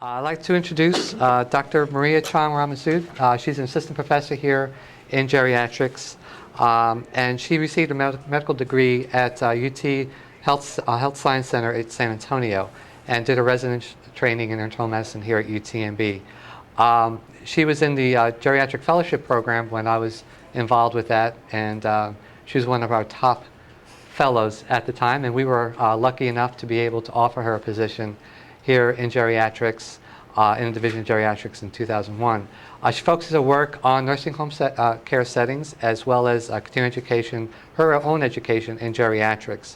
I'd like to introduce Dr. Maria Chong Ramasood. She's an assistant professor here in geriatrics, and she received a medical degree at UT Health Science Center at San Antonio and did a residence training in internal medicine here at UTMB. She was in the geriatric fellowship program when I was involved with that, and she was one of our top fellows at the time, and we were lucky enough to be able to offer her a position here in geriatrics, in the Division of Geriatrics in 2001. She focuses her work on nursing home care settings as well as continuing education, her own education in geriatrics.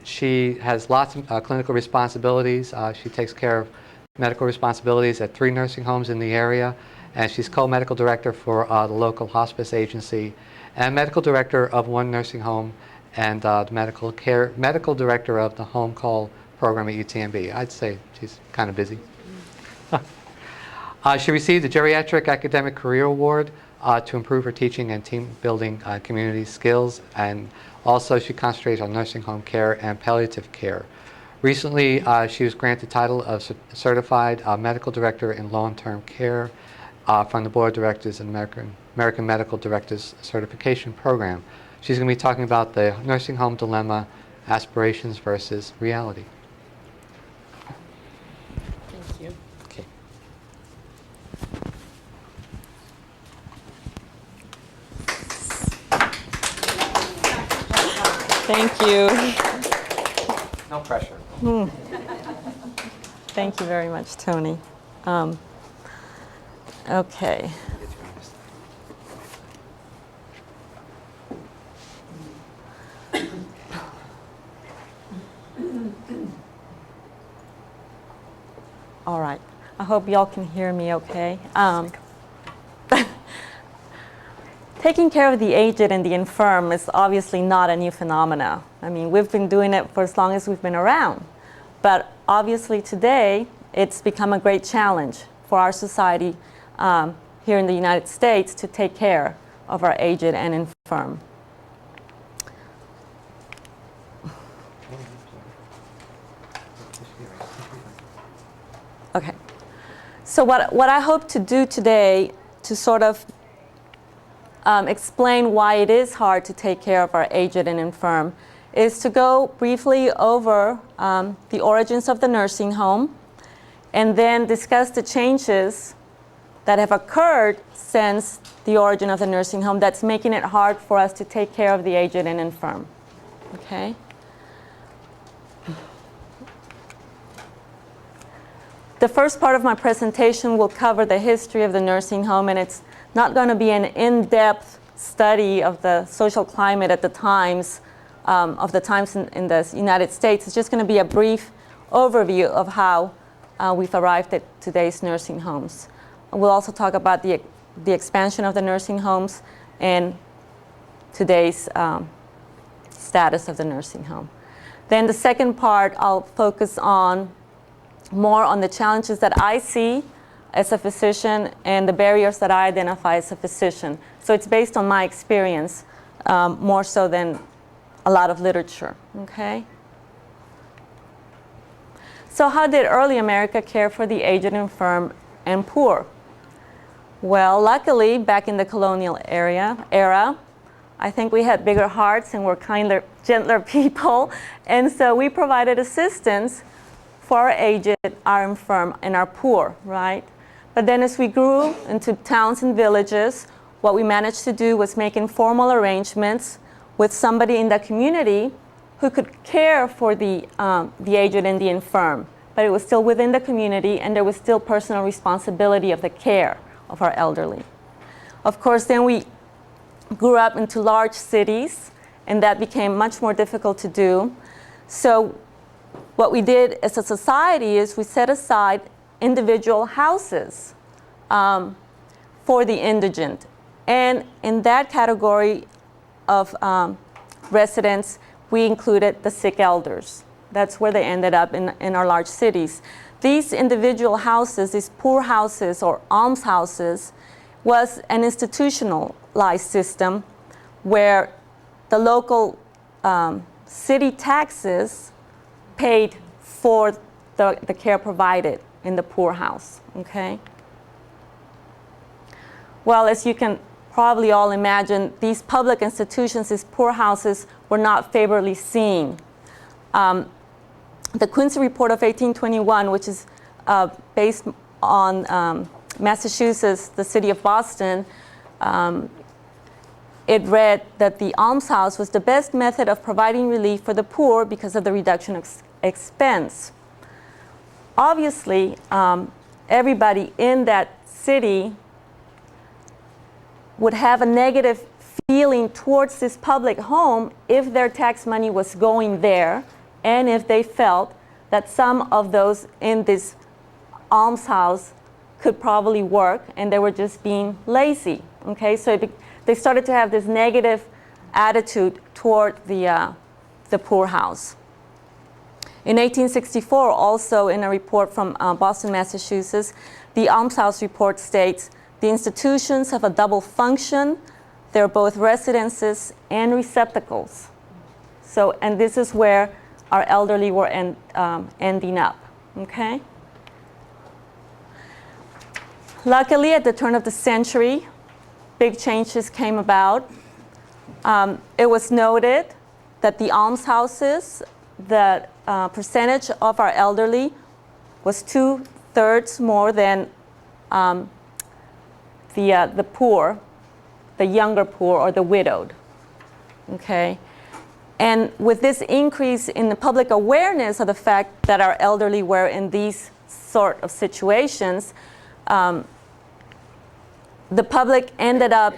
She has lots of clinical responsibilities. She takes care of medical responsibilities at 3 nursing homes in the area, and she's co-medical director for the local hospice agency and medical director of 1 nursing home and the medical director of the home call program at UTMB. I'd say she's kind of busy. She received the Geriatric Academic Career Award to improve her teaching and team building community skills, and also she concentrates on nursing home care and palliative care. Recently, she was granted the title of Certified Medical Director in Long-Term Care from the Board of Directors and American Medical Directors Certification Program. She's going to be talking about the nursing home dilemma, aspirations versus reality. Thank you. Okay. Thank you. No pressure. Thank you very much, Tony. Okay. All right. I hope y'all can hear me okay. Taking care of the aged and the infirm is obviously not a new phenomena. I mean, we've been doing it for as long as we've been around. But obviously today, it's become a great challenge for our society here in the United States to take care of our aged and infirm. Okay. So what I hope to do today to sort of explain why it is hard to take care of our aged and infirm is to go briefly over the origins of the nursing home and then discuss the changes that have occurred since the origin of the nursing home that's making it hard for us to take care of the aged and infirm. Okay? The first part of my presentation will cover the history of the nursing home, and it's not going to be an in-depth study of the social climate at the times, in the United States. It's just going to be a brief overview of how we've arrived at today's nursing homes. We'll also talk about the expansion of the nursing homes and today's status of the nursing home. Then the second part, I'll focus more on the challenges that I see as a physician and the barriers that I identify as a physician. So it's based on my experience more so than a lot of literature, okay? So how did early America care for the aged, infirm, and poor? Well, luckily, back in the colonial era, I think we had bigger hearts and were kinder, gentler people, and so we provided assistance for our aged, our infirm, and our poor, right? But then as we grew into towns and villages, what we managed to do was make informal arrangements with somebody in the community who could care for the aged and the infirm. But it was still within the community, and there was still personal responsibility of the care of our elderly. Of course, then we grew up into large cities, and that became much more difficult to do. So what we did as a society is we set aside individual houses for the indigent. And in that category of residents, we included the sick elders. That's where they ended up in our large cities. These individual houses, these poor houses or almshouses, was an institutionalized system where the local city taxes paid for the care provided in the poorhouse, okay? Well, as you can probably all imagine, these public institutions, these poorhouses, were not favorably seen. The Quincy Report of 1821, which is based on Massachusetts, the city of Boston, it read that the almshouse was the best method of providing relief for the poor because of the reduction of expense. Obviously, everybody in that city would have a negative feeling towards this public home if their tax money was going there and if they felt that some of those in this almshouse could probably work and they were just being lazy. Okay, so they started to have this negative attitude toward the poorhouse. In 1864, also in a report from Boston, Massachusetts, the almshouse report states, the institutions have a double function. They're both residences and receptacles. So, and this is where our elderly were ending up, okay? Luckily, at the turn of the century, big changes came about. It was noted that the almshouses, the percentage of our elderly was 2/3 more than the poor, the younger poor or the widowed, okay? And with this increase in the public awareness of the fact that our elderly were in these sort of situations, the public ended up,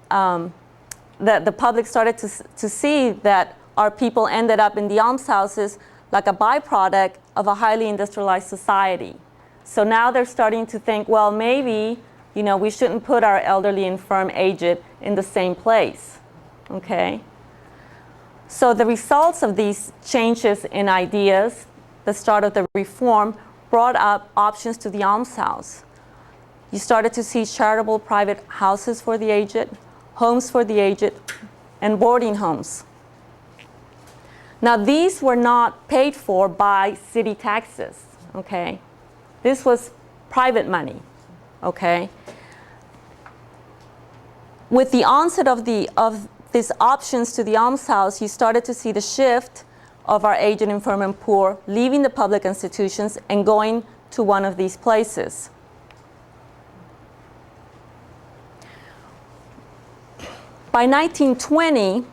the public started to see that our people ended up in the almshouses like a byproduct of a highly industrialized society. So now they're starting to think, well, maybe, you know, we shouldn't put our elderly, infirm, aged in the same place, okay? So the results of these changes in ideas, the start of the reform, brought up options to the almshouse. You started to see charitable private houses for the aged, homes for the aged, and boarding homes. Now, these were not paid for by city taxes, okay? This was private money, okay? With the onset of these options to the almshouse, you started to see the shift of our aged, infirm, and poor leaving the public institutions and going to one of these places. By 1920,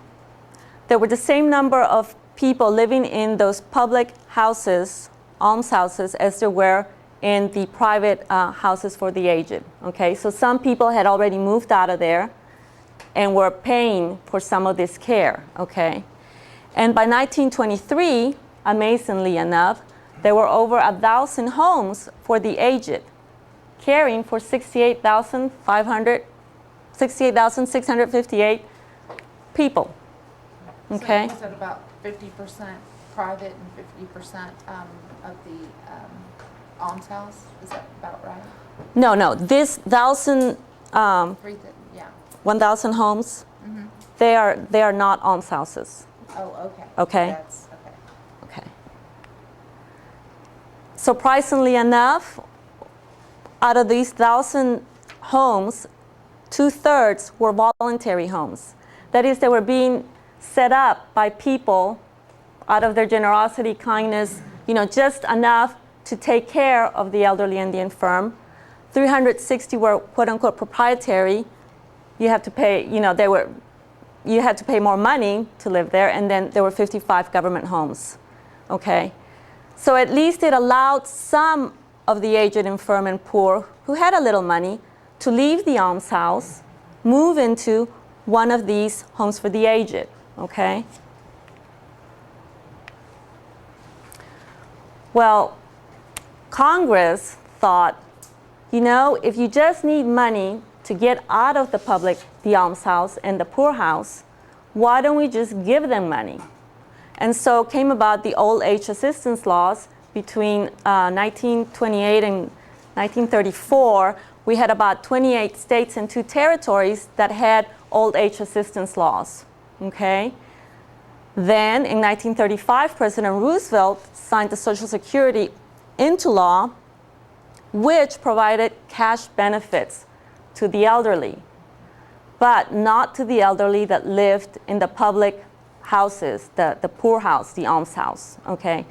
there were the same number of people living in those public houses, almshouses, as there were in the private houses for the aged. Okay, so some people had already moved out of there and were paying for some of this care. Okay, and by 1923, amazingly enough, there were over 1,000 homes for the aged, caring for 68,658 people. Okay. So is that about 50% private and 50% of the almshouse? Is that about right? No. This 1,000 Yeah. 1,000 homes, Mm-hmm. they are not almshouses. Oh, okay. Okay. That's okay. Okay. Surprisingly enough, out of these 1,000 homes, 2/3 were voluntary homes. That is, they were being set up by people out of their generosity, kindness, you know, just enough to take care of the elderly and the infirm. 360 were quote unquote proprietary. You have to pay, you know, you had to pay more money to live there, and then there were 55 government homes. Okay? So at least it allowed some of the aged, infirm, and poor who had a little money to leave the almshouse, move into one of these homes for the aged. Okay? Well, Congress thought, you know, if you just need money to get out of the almshouse and the poorhouse, why don't we just give them money? And so came about the old age assistance laws. Between 1928 and 1934, we had about 28 states and 2 territories that had old age assistance laws. Okay? Then in 1935, President Roosevelt signed the Social Security into law, which provided cash benefits to the elderly, but not to the elderly that lived in the public houses, the poor house, the almshouse, okay?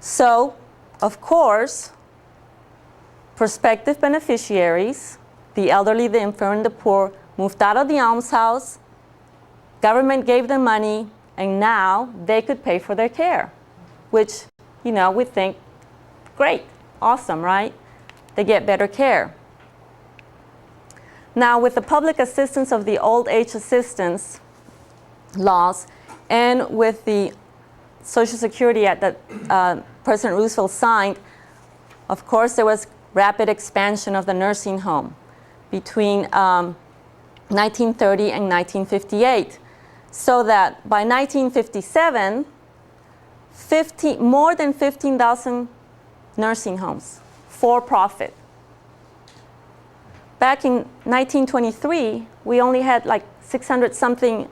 So, of course, prospective beneficiaries, the elderly, the infirm, and the poor, moved out of the almshouse, government gave them money, and now they could pay for their care, which, you know, we think, great, awesome, right? They get better care. Now, with the public assistance of the old age assistance laws and with the Social Security Act that President Roosevelt signed, of course, there was rapid expansion of the nursing home between 1930 and 1958. So that by 1957, more than 15,000 nursing homes, for profit. Back in 1923, we only had like 600 something,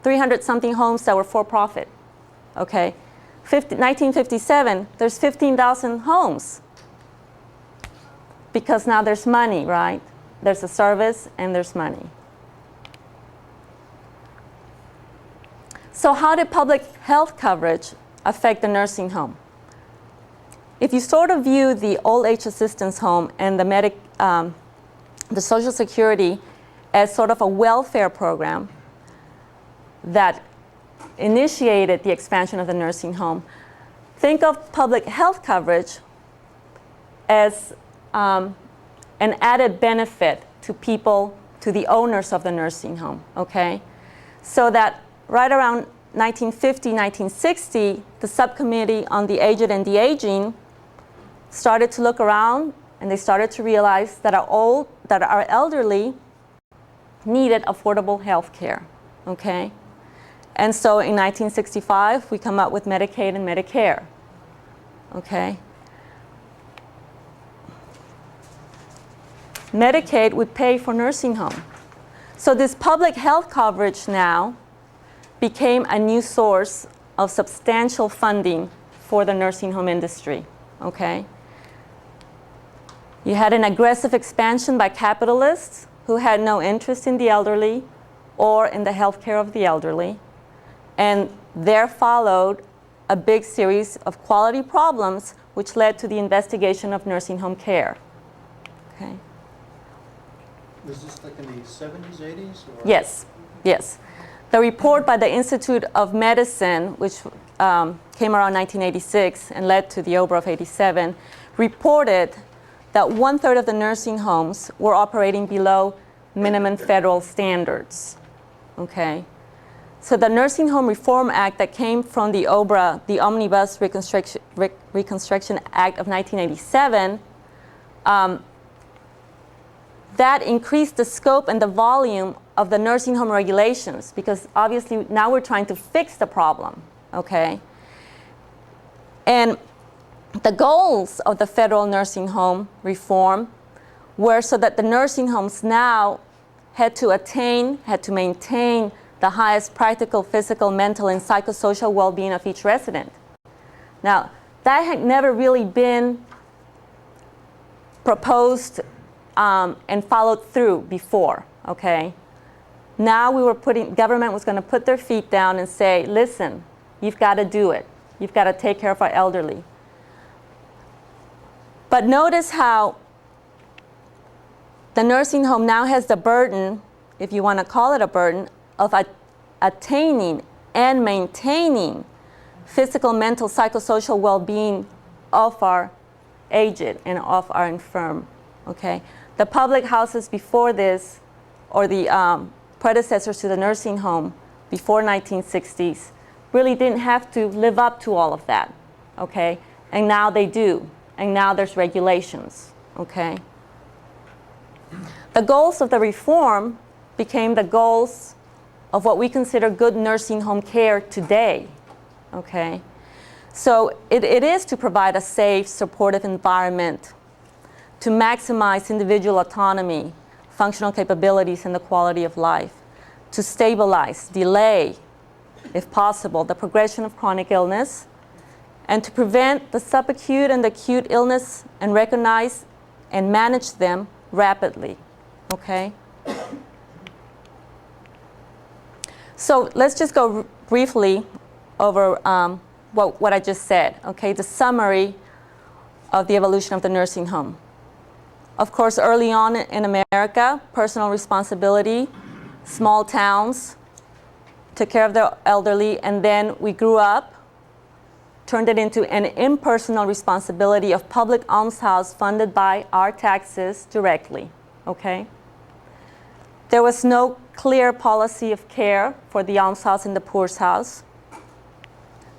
300 something homes that were for profit. Okay, 1957, there's 15,000 homes because now there's money, right? There's a service and there's money. So how did public health coverage affect the nursing home? If you sort of view the old age assistance home and the Social Security as sort of a welfare program that initiated the expansion of the nursing home, think of public health coverage as an added benefit to people, to the owners of the nursing home, okay? So that right around 1950, 1960, the subcommittee on the aged and the aging started to look around, and they started to realize that our elderly needed affordable health care, okay? And so in 1965, we come up with Medicaid and Medicare, okay? Medicaid would pay for nursing home. So this public health coverage now became a new source of substantial funding for the nursing home industry, okay? You had an aggressive expansion by capitalists who had no interest in the elderly or in the health care of the elderly. And there followed a big series of quality problems which led to the investigation of nursing home care, okay? Was this like in the 70s, 80s? Or? Yes, yes. The report by the Institute of Medicine, which came around 1986 and led to the OBRA of 87, reported that 1/3 of the nursing homes were operating below minimum federal standards, okay? So the Nursing Home Reform Act that came from the OBRA, the Omnibus Reconstruction Act of 1987, that increased the scope and the volume of the nursing home regulations, because obviously now we're trying to fix the problem, okay? And the goals of the federal nursing home reform were so that the nursing homes now had to maintain the highest practical, physical, mental, and psychosocial well-being of each resident. Now, that had never really been proposed and followed through before, okay? Now government was going to put their feet down and say, listen, you've got to do it. You've got to take care of our elderly. But notice how the nursing home now has the burden, if you want to call it a burden, of attaining and maintaining physical, mental, psychosocial well-being of our aged and of our infirm, okay? The public houses before this, or the predecessors to the nursing home before 1960s, really didn't have to live up to all of that, okay? And now they do, and now there's regulations, okay? The goals of the reform became the goals of what we consider good nursing home care today, okay? So it is to provide a safe, supportive environment, to maximize individual autonomy, functional capabilities, and the quality of life, to stabilize, delay, if possible, the progression of chronic illness, and to prevent the subacute and acute illness and recognize and manage them rapidly, okay? So let's just go briefly over what I just said, okay? The summary of the evolution of the nursing home. Of course, early on in America, personal responsibility, small towns took care of the elderly, and then we grew up, turned it into an impersonal responsibility of public almshouse funded by our taxes directly, okay? There was no clear policy of care for the almshouse and the poor's house.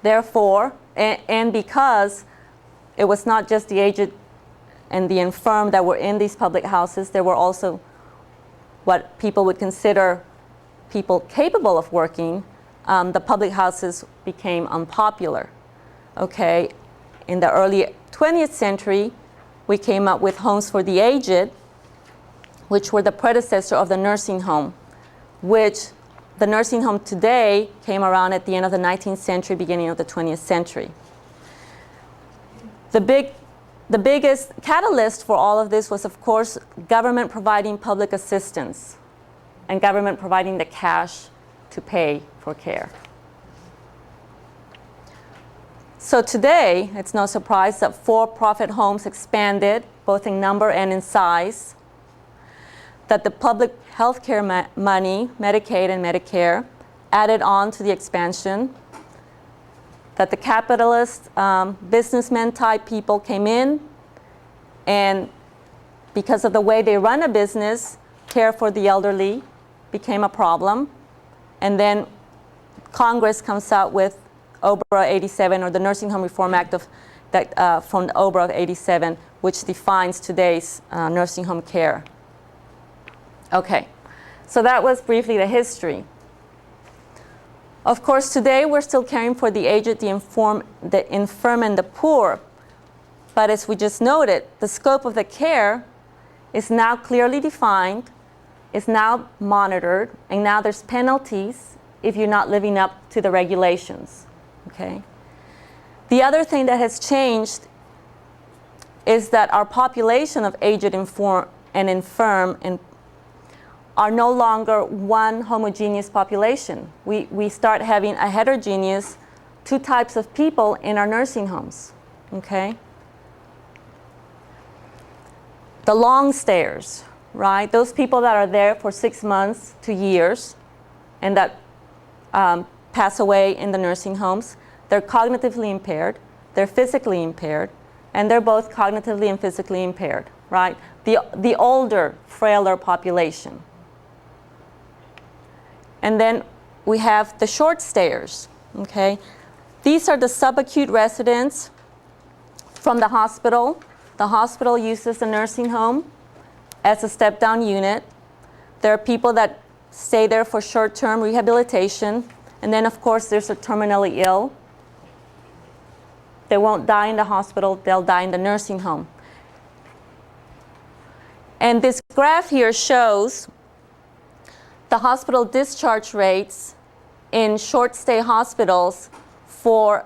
Therefore, and because it was not just the aged and the infirm that were in these public houses, there were also what people would consider people capable of working. The public houses became unpopular. Okay, in the early 20th century, we came up with homes for the aged, which were the predecessor of the nursing home, which the nursing home today came around at the end of the 19th century, beginning of the 20th century. The biggest catalyst for all of this was, of course, government providing public assistance and government providing the cash to pay for care. So today, it's no surprise that for-profit homes expanded, both in number and in size, that the public health care money, Medicaid and Medicare, added on to the expansion, that the capitalist businessmen type people came in, and because of the way they run a business, care for the elderly became a problem. And then Congress comes out with OBRA 87, or the Nursing Home Reform Act from OBRA of 87, which defines today's nursing home care. Okay, so that was briefly the history. Of course, today we're still caring for the aged, the infirm, and the poor. But as we just noted, the scope of the care is now clearly defined, is now monitored, and now there's penalties if you're not living up to the regulations. Okay. The other thing that has changed is that our population of aged and infirm are no longer one homogeneous population. We start having a heterogeneous, two types of people in our nursing homes. Okay. The long stayers, right? Those people that are there for 6 months to years and that pass away in the nursing homes, they're cognitively impaired, they're physically impaired, and they're both cognitively and physically impaired, right? The older, frailer population. And then we have the short stayers, okay? These are the subacute residents from the hospital. The hospital uses the nursing home as a step-down unit. There are people that stay there for short-term rehabilitation. And then, of course, there's the terminally ill. They won't die in the hospital, they'll die in the nursing home. And this graph here shows the hospital discharge rates in short-stay hospitals for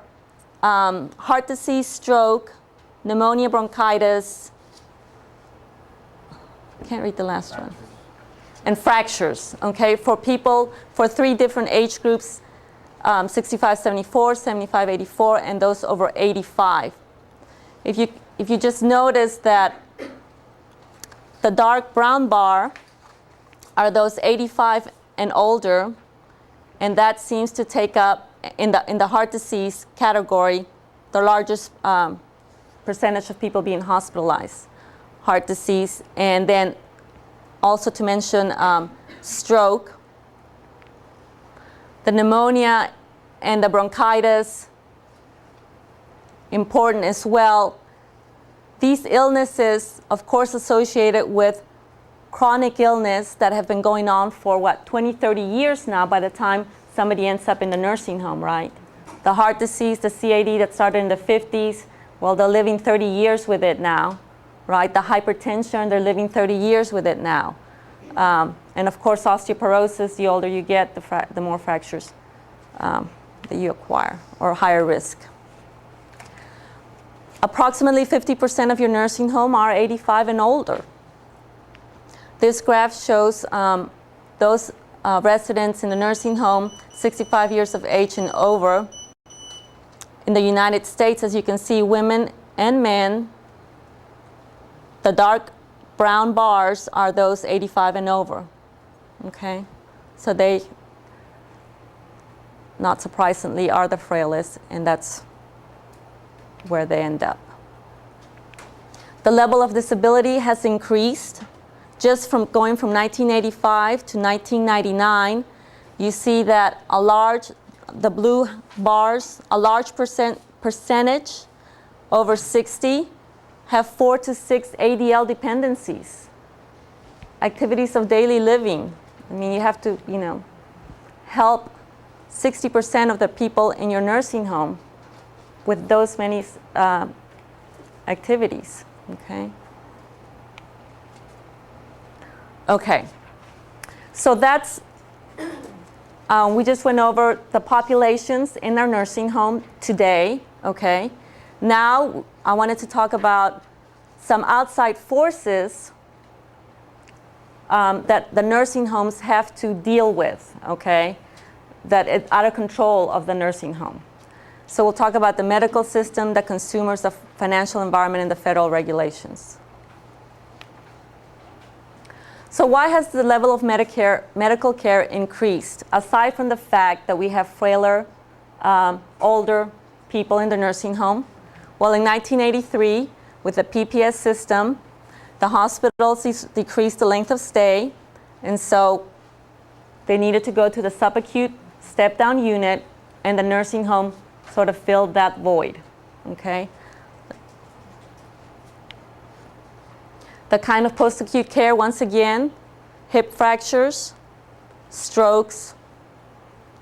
heart disease, stroke, pneumonia, bronchitis, can't read the last one, and fractures, okay, for people, for 3 different age groups, 65, 74, 75, 84, and those over 85. If you just notice that the dark brown bar are those 85 and older, and that seems to take up, in the heart disease category, the largest percentage of people being hospitalized, heart disease, and then also to mention stroke, the pneumonia and the bronchitis, important as well. These illnesses, of course, associated with chronic illness that have been going on for, 20, 30 years now by the time somebody ends up in the nursing home, right? The heart disease, the CAD that started in the 50s, well, they're living 30 years with it now, right? The hypertension, they're living 30 years with it now. And of course, osteoporosis, the older you get, the more fractures that you acquire, or higher risk. Approximately 50% of your nursing home are 85 and older. This graph shows those residents in the nursing home 65 years of age and over. In the United States, as you can see, women and men, the dark brown bars are those 85 and over. Okay? So they, not surprisingly, are the frailest, and that's where they end up. The level of disability has increased just from going from 1985 to 1999. You see that the blue bars, a large percentage over 60 have 4 to 6 ADL dependencies, activities of daily living. I mean, you have to, help 60% of the people in your nursing home with those many activities, okay? Okay, so that's, we just went over the populations in our nursing home today, okay? Now, I wanted to talk about some outside forces that the nursing homes have to deal with, okay? That it's out of control of the nursing home. So we'll talk about the medical system, the consumers, the financial environment, and the federal regulations. So why has the level of medical care increased, aside from the fact that we have frailer, older people in the nursing home? Well, in 1983, with the PPS system, the hospitals decreased the length of stay, and so they needed to go to the subacute step-down unit, and the nursing home sort of filled that void, okay? The kind of post-acute care, once again, hip fractures, strokes,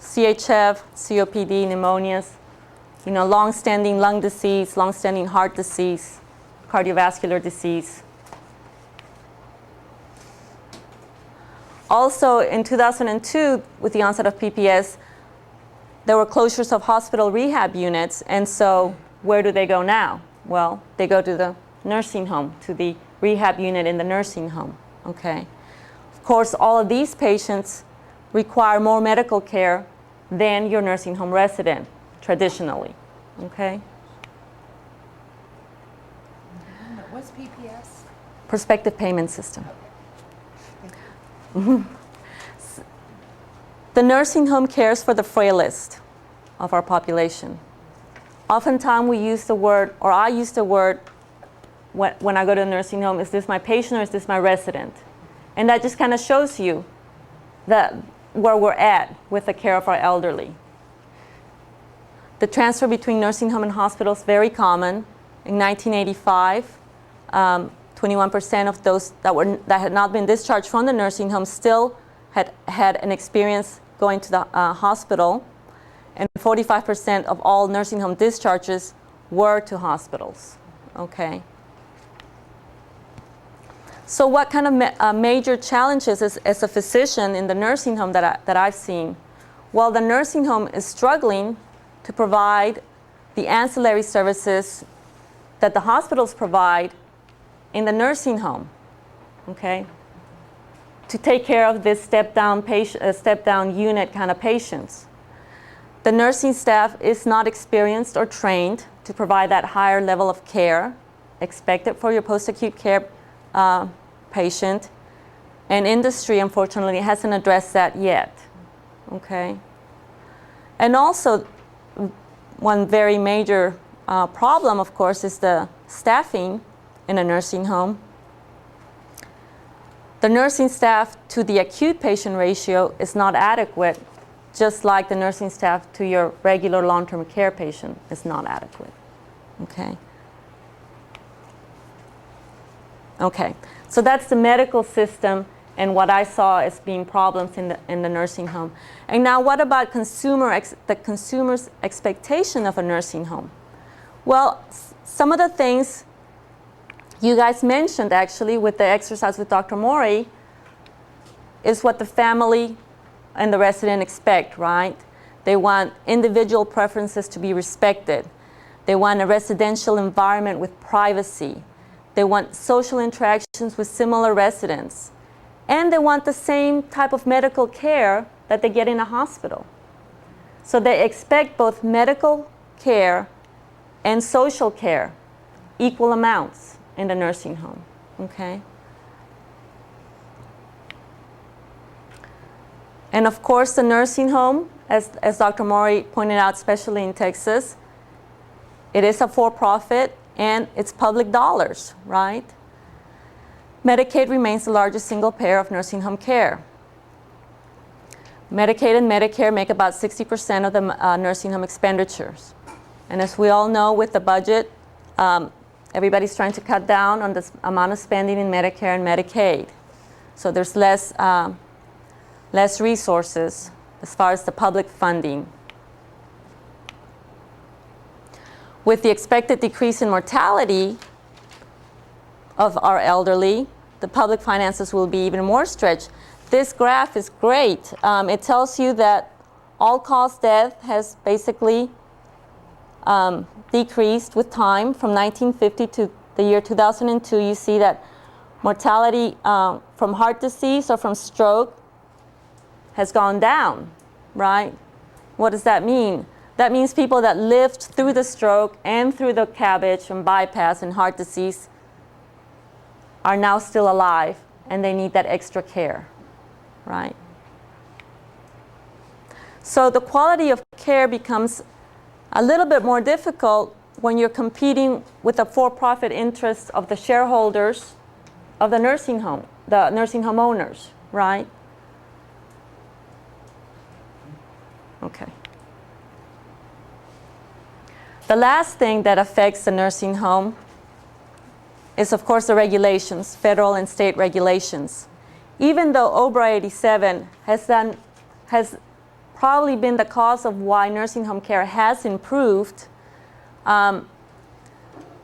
CHF, COPD, pneumonias, long-standing lung disease, long-standing heart disease, cardiovascular disease. Also, in 2002, with the onset of PPS, there were closures of hospital rehab units, and so where do they go now? Well, they go to the nursing home, to the rehab unit in the nursing home, okay? Of course, all of these patients require more medical care than your nursing home resident, traditionally, okay? What's PPS? Prospective payment system. The nursing home cares for the frailest of our population. Oftentimes we use the word, or I use the word when I go to a nursing home, is this my patient or is this my resident? And that just kind of shows you where we're at with the care of our elderly. The transfer between nursing home and hospital is very common. In 1985, 21% of those that had not been discharged from the nursing home still had an experience going to the hospital, and 45% of all nursing home discharges were to hospitals, okay? So what kind of major challenges as a physician in the nursing home that I've seen? Well, the nursing home is struggling to provide the ancillary services that the hospitals provide in the nursing home, okay? To take care of this step-down unit kind of patients. The nursing staff is not experienced or trained to provide that higher level of care expected for your post-acute care patient, and industry, unfortunately, hasn't addressed that yet, okay? And also, one very major problem, of course, is the staffing in a nursing home. The nursing staff to the acute patient ratio is not adequate, just like the nursing staff to your regular long-term care patient is not adequate, okay? Okay, so that's the medical system and what I saw as being problems in the nursing home. And now what about the consumer's expectation of a nursing home? Well, some of the things you guys mentioned actually with the exercise with Dr. Mori is what the family and the resident expect, right? They want individual preferences to be respected. They want a residential environment with privacy. They want social interactions with similar residents. And they want the same type of medical care that they get in a hospital. So they expect both medical care and social care, equal amounts in the nursing home, okay? And of course, the nursing home, as Dr. Mori pointed out, especially in Texas, it is a for-profit and it's public dollars, right? Medicaid remains the largest single payer of nursing home care. Medicaid and Medicare make about 60% of the nursing home expenditures. And as we all know, with the budget, everybody's trying to cut down on the amount of spending in Medicare and Medicaid. So there's less resources as far as the public funding. With the expected decrease in mortality of our elderly, the public finances will be even more stretched. This graph is great. It tells you that all-cause death has basically decreased with time from 1950 to the year 2002. You see that mortality from heart disease or from stroke has gone down, right? What does that mean? That means people that lived through the stroke and through the CABG and bypass and heart disease are now still alive, and they need that extra care, right? So the quality of care becomes a little bit more difficult when you're competing with the for-profit interests of the shareholders of the nursing home owners, right? Okay. The last thing that affects the nursing home is, of course, the regulations, federal and state regulations. Even though OBRA 87 has probably been the cause of why nursing home care has improved,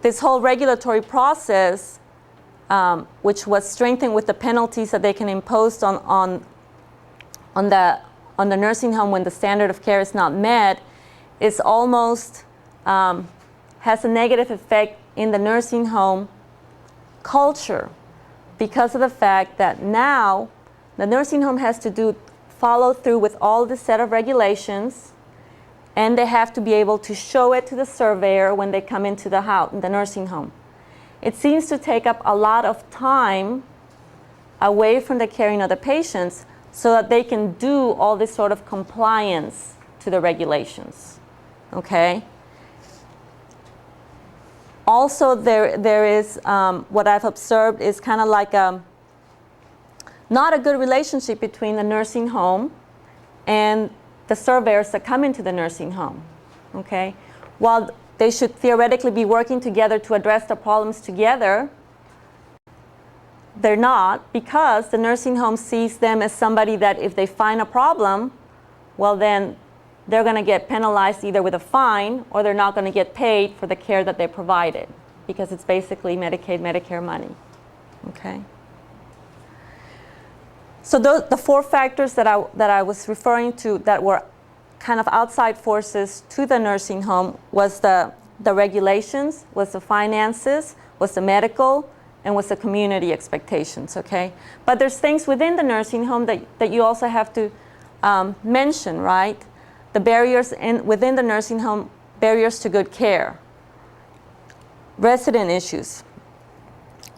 this whole regulatory process, which was strengthened with the penalties that they can impose on the nursing home when the standard of care is not met, is almost has a negative effect in the nursing home culture, because of the fact that now the nursing home has to follow through with all the set of regulations, and they have to be able to show it to the surveyor when they come into the nursing home. It seems to take up a lot of time away from the caring of the patients so that they can do all this sort of compliance to the regulations, okay? Also, there is, what I've observed is kind of like not a good relationship between the nursing home and the surveyors that come into the nursing home, okay? While they should theoretically be working together to address the problems together, they're not, because the nursing home sees them as somebody that if they find a problem, well then they're going to get penalized either with a fine or they're not going to get paid for the care that they provided, because it's basically Medicaid, Medicare money, okay? So the four factors that I was referring to that were kind of outside forces to the nursing home was the regulations, was the finances, was the medical, and was the community expectations, okay? But there's things within the nursing home that you also have to mention, right? The barriers within the nursing home, barriers to good care, resident issues.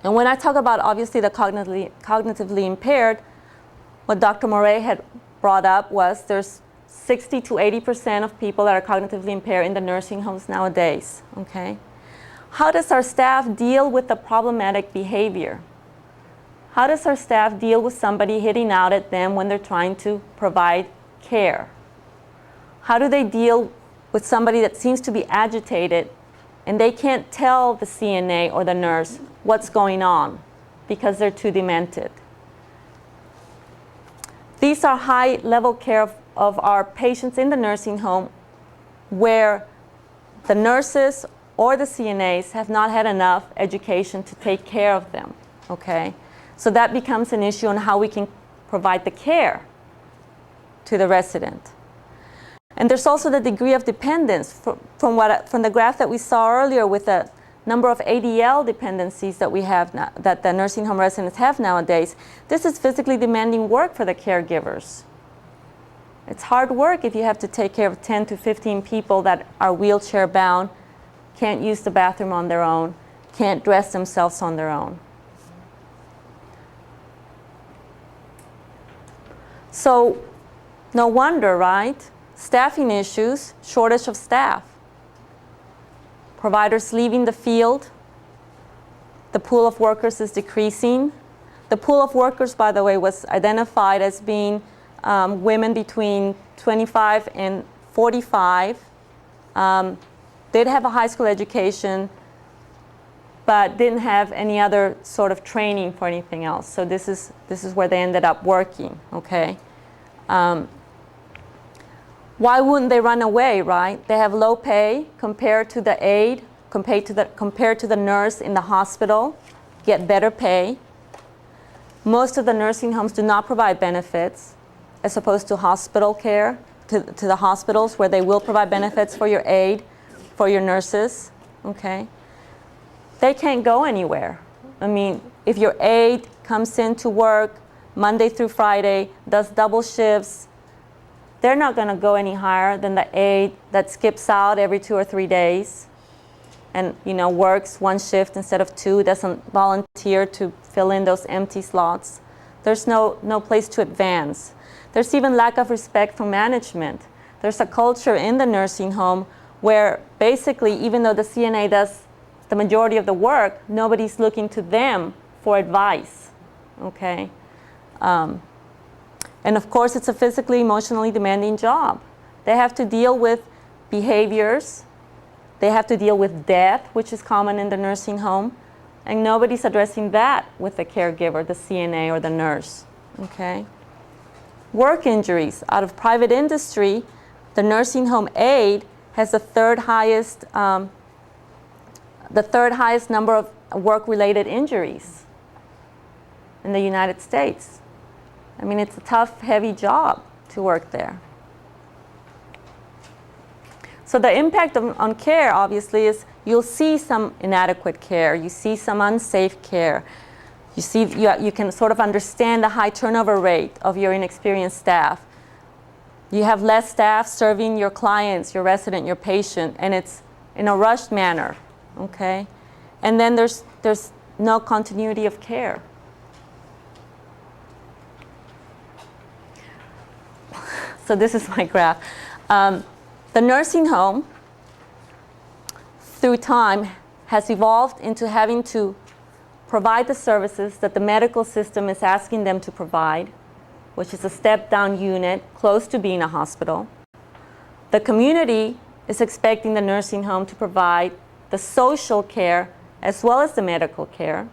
And when I talk about, obviously, the cognitively impaired, what Dr. Moret had brought up was there's 60 to 80% of people that are cognitively impaired in the nursing homes nowadays, okay? How does our staff deal with the problematic behavior? How does our staff deal with somebody hitting out at them when they're trying to provide care? How do they deal with somebody that seems to be agitated and they can't tell the CNA or the nurse what's going on because they're too demented? These are high-level care of our patients in the nursing home where the nurses or the CNAs have not had enough education to take care of them, okay? So that becomes an issue on how we can provide the care to the resident. And there's also the degree of dependence from the graph that we saw earlier with the number of ADL dependencies that we have now, that the nursing home residents have nowadays. This is physically demanding work for the caregivers. It's hard work if you have to take care of 10 to 15 people that are wheelchair bound, can't use the bathroom on their own, can't dress themselves on their own. So no wonder, right? Staffing issues, shortage of staff. Providers leaving the field. The pool of workers is decreasing. The pool of workers, by the way, was identified as being women between 25 and 45. Did have a high school education, but didn't have any other sort of training for anything else. So this is where they ended up working, okay? Why wouldn't they run away, right? They have low pay compared to the aide, compared to the nurse in the hospital, get better pay. Most of the nursing homes do not provide benefits as opposed to hospital care, to the hospitals where they will provide benefits for your aide, for your nurses, okay? They can't go anywhere. I mean, if your aide comes in to work Monday through Friday, does double shifts, they're not going to go any higher than the aide that skips out every 2 or 3 days and, you know, works one shift instead of two, doesn't volunteer to fill in those empty slots. There's no place to advance. There's even lack of respect for management. There's a culture in the nursing home where basically, even though the CNA does the majority of the work, nobody's looking to them for advice, okay? And of course, it's a physically, emotionally demanding job. They have to deal with behaviors. They have to deal with death, which is common in the nursing home. And nobody's addressing that with the caregiver, the CNA, or the nurse, okay? Work injuries. Out of private industry, the nursing home aide has the third highest number of work-related injuries in the United States. I mean, it's a tough, heavy job to work there. So the impact on care, obviously, is you'll see some inadequate care. You see some unsafe care. You see, you can sort of understand the high turnover rate of your inexperienced staff. You have less staff serving your clients, your resident, your patient, and it's in a rushed manner, okay? And then there's no continuity of care. So this is my graph. The nursing home, through time, has evolved into having to provide the services that the medical system is asking them to provide, which is a step-down unit close to being a hospital. The community is expecting the nursing home to provide the social care as well as the medical care.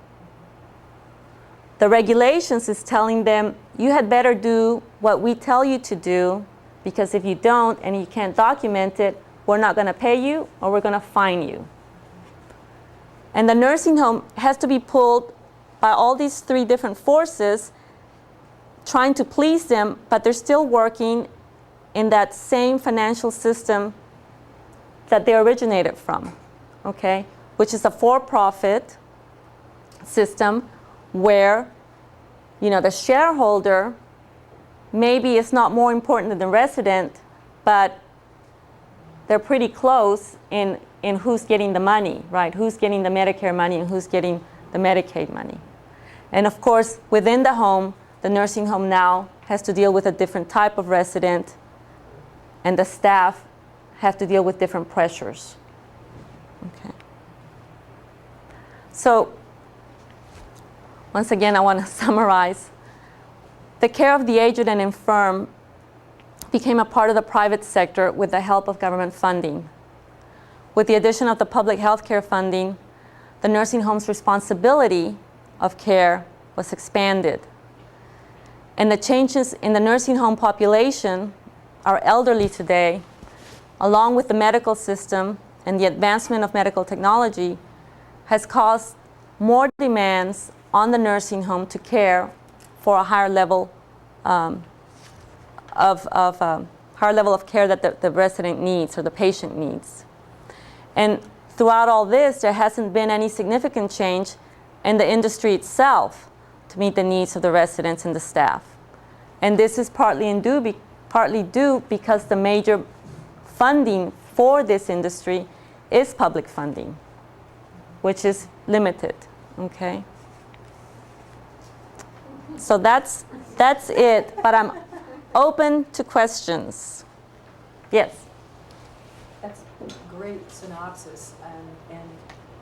The regulations is telling them, you had better do what we tell you to do, because if you don't and you can't document it, we're not going to pay you or we're going to fine you. And the nursing home has to be pulled by all these three different forces, trying to please them, but they're still working in that same financial system that they originated from, okay? Which is a for-profit system where, you know, the shareholder maybe it's not more important than the resident, but they're pretty close in who's getting the money, right? Who's getting the Medicare money and who's getting the Medicaid money. And of course, within the home, the nursing home now has to deal with a different type of resident, and the staff have to deal with different pressures. Okay. So, once again, I want to summarize. The care of the aged and infirm became a part of the private sector with the help of government funding. With the addition of the public health care funding, the nursing home's responsibility of care was expanded. And the changes in the nursing home population, our elderly today, along with the medical system and the advancement of medical technology, has caused more demands on the nursing home to care for a higher level higher level of care that the resident needs or the patient needs. And throughout all this, there hasn't been any significant change in the industry itself to meet the needs of the residents and the staff. And this is partly due because the major funding for this industry is public funding, which is limited, okay? So that's it, but I'm open to questions. Yes? That's a great synopsis, and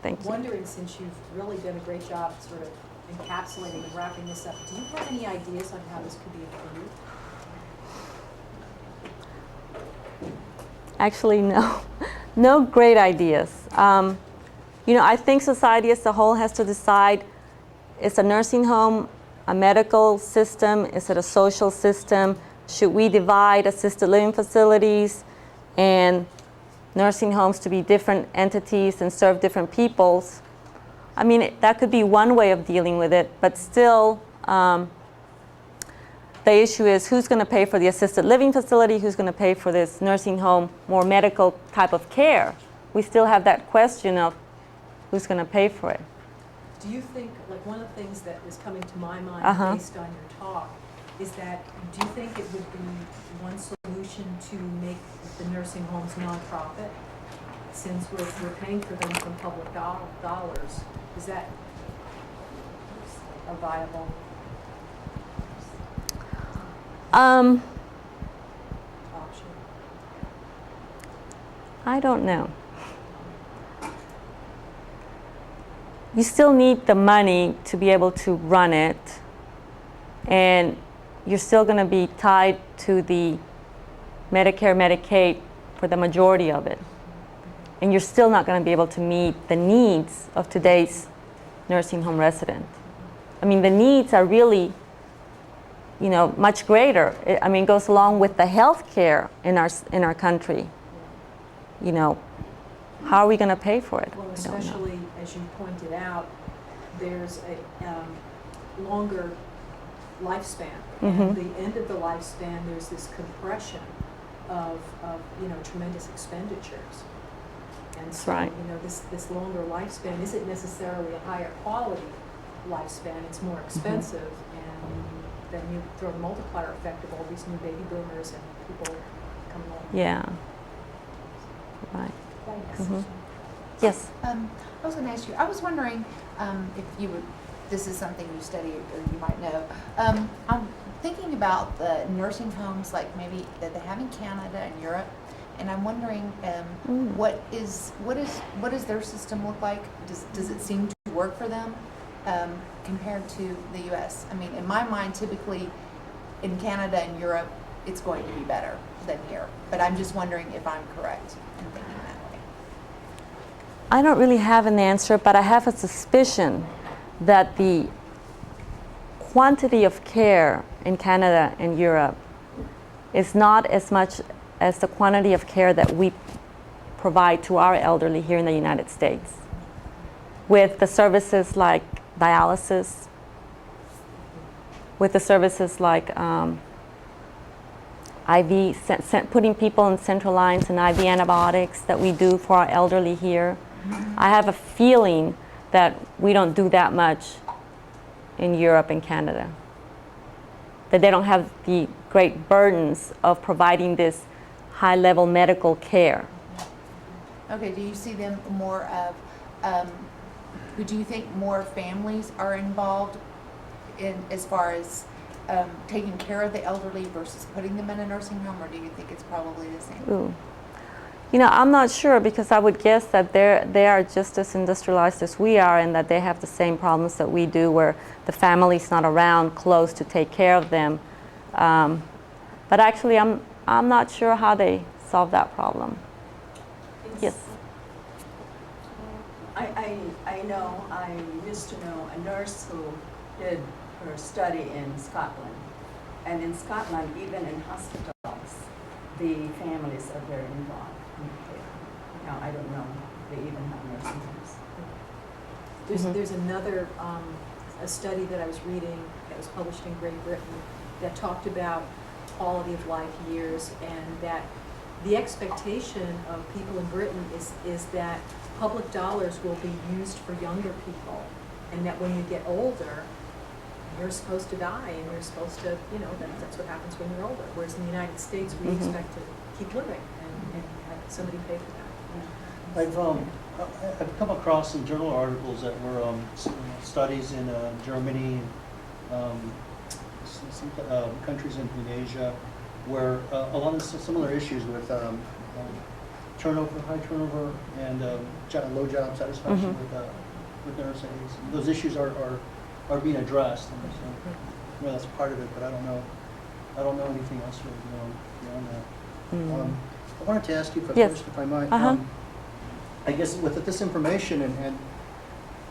Thank you. wondering, since you've really done a great job sort of encapsulating and wrapping this up, do you have any ideas on how this could be improved? Actually, no. No great ideas. You know, I think society as a whole has to decide, is a nursing home a medical system? Is it a social system? Should we divide assisted living facilities and nursing homes to be different entities and serve different peoples? I mean, that could be one way of dealing with it, but still, the issue is who's going to pay for the assisted living facility, who's going to pay for this nursing home, more medical type of care. We still have that question of who's going to pay for it. Do you think, like, one of the things that is coming to my mind based on your talk is that, do you think it would be one solution to make the nursing homes nonprofit? Since we're paying for them from public dollars, is that a viable option? I don't know. You still need the money to be able to run it, and you're still going to be tied to the Medicare, Medicaid for the majority of it. And you're still not going to be able to meet the needs of today's nursing home resident. I mean, the needs are really, you know, much greater. I mean, it goes along with the health care in our country. You know, how are we going to pay for it? Well, especially, as you pointed out, there's a longer lifespan. And the end of the lifespan, there's this compression of tremendous expenditures. And so, right. This longer lifespan isn't necessarily a higher quality lifespan. It's more expensive, and then you throw the multiplier effect of all these new baby boomers and people coming along. Yeah. Right. Thanks. Yes. I was going to ask you, I was wondering if you would, this is something you study or you might know. I'm thinking about the nursing homes like maybe that they have in Canada and Europe, and I'm wondering what does their system look like? Does it seem to work for them compared to the U.S.? I mean, in my mind, typically in Canada and Europe, it's going to be better than here. But I'm just wondering if I'm correct in thinking that way. I don't really have an answer, but I have a suspicion that the quantity of care in Canada and Europe is not as much as the quantity of care that we provide to our elderly here in the United States, with the services like dialysis, with the services like IV, putting people in central lines and IV antibiotics that we do for our elderly here. I have a feeling that we don't do that much in Europe and Canada, that they don't have the great burdens of providing this high-level medical care. Okay, do you see them more of, do you think more families are involved in as far as taking care of the elderly versus putting them in a nursing home, or do you think it's probably the same? Ooh. You know, I'm not sure, because I would guess that they are just as industrialized as we are, and that they have the same problems that we do, where the family's not around close to take care of them. But actually, I'm not sure how they solve that problem. Yes. I used to know a nurse who did her study in Scotland. And in Scotland, even in hospitals, the families are very involved in care. Now, I don't know if they even have nursing homes. There's another a study that I was reading that was published in Great Britain that talked about quality of life years, and that the expectation of people in Britain is that public dollars will be used for younger people, and that when you get older, you're supposed to die, and you're supposed to, you know, that's what happens when you're older. Whereas in the United States, we expect to keep living and have somebody pay for that. I've come across some journal articles that were studies in Germany, some countries in Asia, where a lot of similar issues with turnover, high turnover, and low job satisfaction with nursing. Those issues are being addressed. And so, you know, that's part of it, but I don't know anything else really beyond that. I wanted to ask you first, if I might. I guess with this information and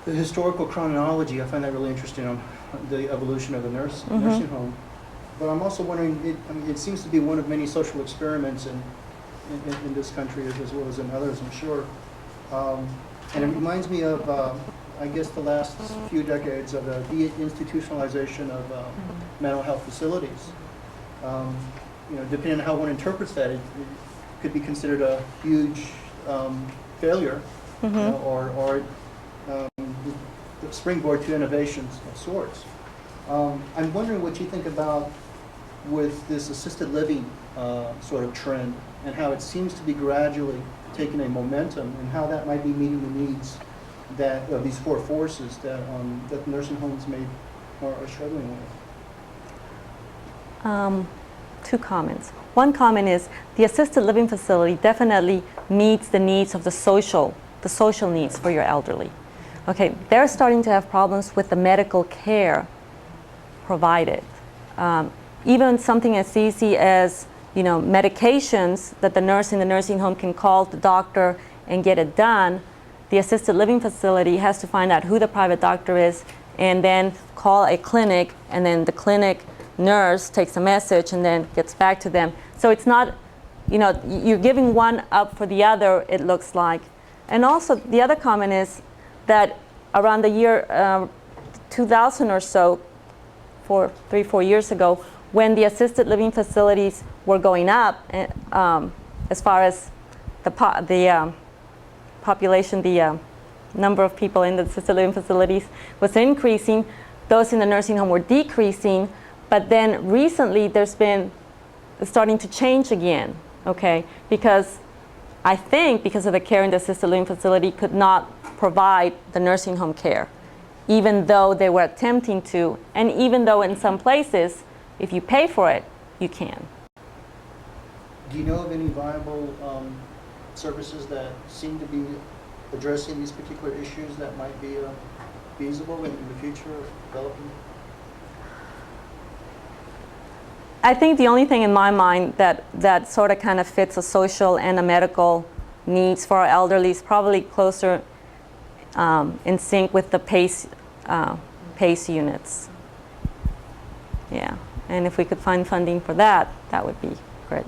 the historical chronology, I find that really interesting on the evolution of the nursing home. But I'm also wondering, it seems to be one of many social experiments in this country as well as in others, I'm sure. And it reminds me of, I guess, the last few decades of the deinstitutionalization of mental health facilities. You know, depending on how one interprets that, it could be considered a huge failure, you know, or the springboard to innovations of sorts. I'm wondering what you think about with this assisted living sort of trend, and how it seems to be gradually taking a momentum, and how that might be meeting the needs that of these four forces that that nursing homes are struggling with. Two comments. One comment is the assisted living facility definitely meets the needs of the social needs for your elderly. Okay, they're starting to have problems with the medical care provided. Even something as easy as, you know, medications that the nurse in the nursing home can call the doctor and get it done. The assisted living facility has to find out who the private doctor is and then call a clinic, and then the clinic nurse takes a message and then gets back to them. So it's not, you know, you're giving one up for the other, it looks like. And also the other comment is that around the year 2000 or so, 3-4 years ago, when the assisted living facilities were going up, as far as the population, the number of people in the assisted living facilities was increasing, those in the nursing home were decreasing. But then recently there's been starting to change again, okay? Because I think because of the care in the assisted living facility could not provide the nursing home care, even though they were attempting to, and even though in some places, if you pay for it, you can. Do you know of any viable services that seem to be addressing these particular issues that might be feasible in the future of developing? I think the only thing in my mind that sort of kind of fits a social and a medical needs for our elderly is probably closer in sync with the PACE units. Yeah, and if we could find funding for that, that would be great.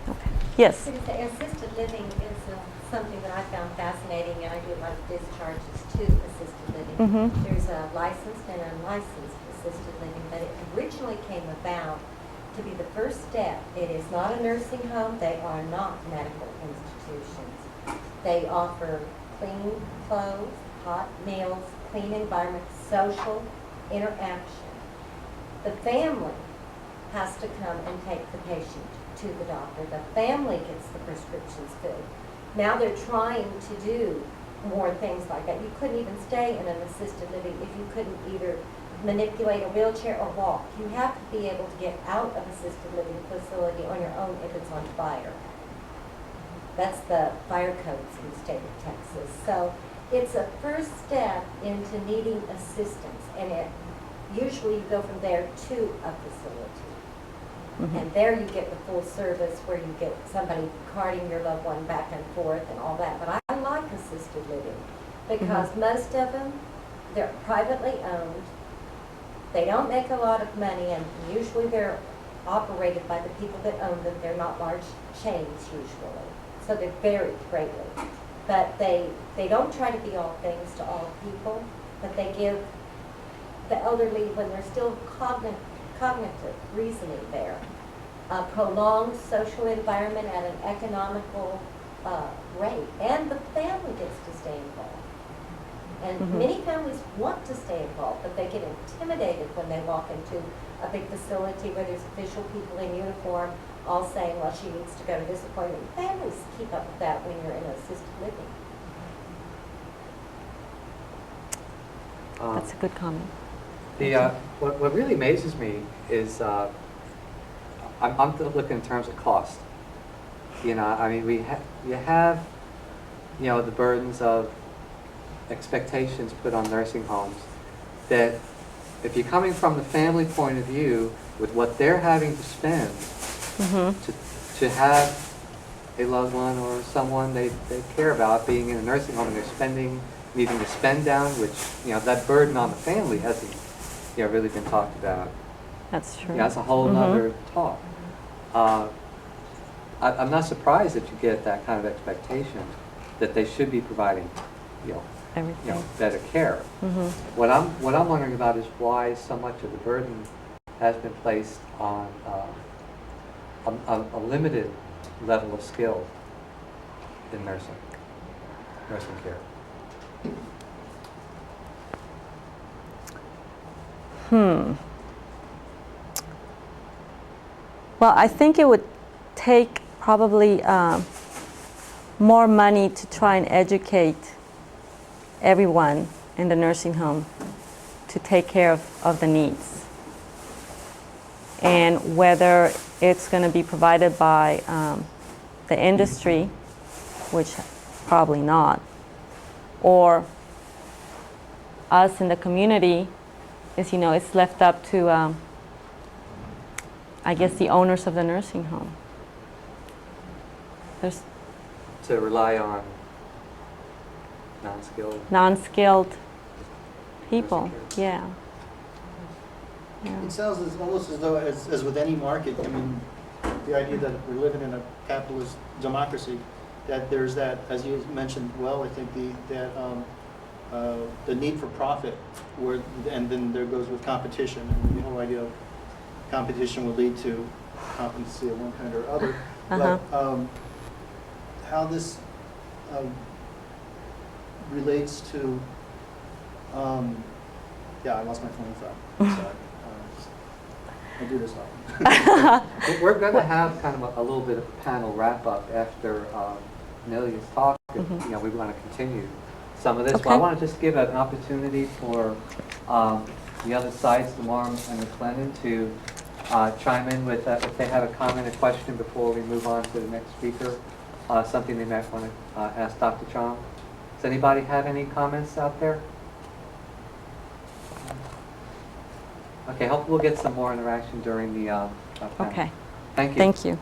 Okay. Yes? Assisted living is something that I found fascinating, and I do a lot of discharges to assisted living. There's a licensed and unlicensed assisted living, but it originally came about to be the first step. It is not a nursing home. They are not medical institutions. They offer clean clothes, hot meals, clean environment, social interaction. The family has to come and take the patient to the doctor. The family gets the prescriptions filled. Now they're trying to do more things like that. You couldn't even stay in an assisted living if you couldn't either manipulate a wheelchair or walk. You have to be able to get out of assisted living facility on your own if it's on fire. That's the fire codes in the state of Texas. So it's a first step into needing assistance, and usually you go from there to a facility. And there you get the full service where you get somebody carting your loved one back and forth and all that. But I like assisted living because most of them, they're privately owned. They don't make a lot of money, and usually they're operated by the people that own them. They're not large chains usually. So they vary greatly. But they don't try to be all things to all people, but they give the elderly, when they're still cognitive reasoning there. A prolonged social environment at an economical rate, and the family gets to stay involved. And many families want to stay involved, but they get intimidated when they walk into a big facility where there's official people in uniform all saying, well, she needs to go to this appointment. Families keep up with that when you're in assisted living. That's a good comment. What really amazes me is I'm looking in terms of cost. You know, I mean, you have, you know, the burdens of expectations put on nursing homes that if you're coming from the family point of view with what they're having to spend to have a loved one or someone they care about being in a nursing home and they're needing to spend down, which, you know, that burden on the family hasn't, you know, really been talked about. That's true. Yeah, that's a whole nother talk. I'm not surprised that you get that kind of expectation that they should be providing, you know, Everything. better care. What I'm wondering about is why so much of the burden has been placed on a limited level of skill in nursing care. Well, I think it would take probably more money to try and educate everyone in the nursing home to take care of the needs. And whether it's going to be provided by the industry, which probably not, or us in the community, is, you know, it's left up to, I guess, the owners of the nursing home. There's To rely on non-skilled people, nursing care. yeah. Yeah. It sounds almost as though, as with any market, I mean, the idea that we're living in a capitalist democracy, that there's that, as you mentioned, well, I think the need for profit, and then there goes with competition, and the whole idea of competition will lead to competency of one kind or other. But how this relates to, yeah, I lost my train of thought. So, I do this often. We're going to have kind of a little bit of a panel wrap-up after Amelia's talk. If, you know, we want to continue some of this. Okay. But I want to just give an opportunity for the other sides, Lamar and McLennan, to chime in with if they have a comment or question before we move on to the next speaker, something they might want to ask Dr. Chong. Does anybody have any comments out there? Okay, hope we'll get some more interaction during the panel. Okay. Thank you. Thank you.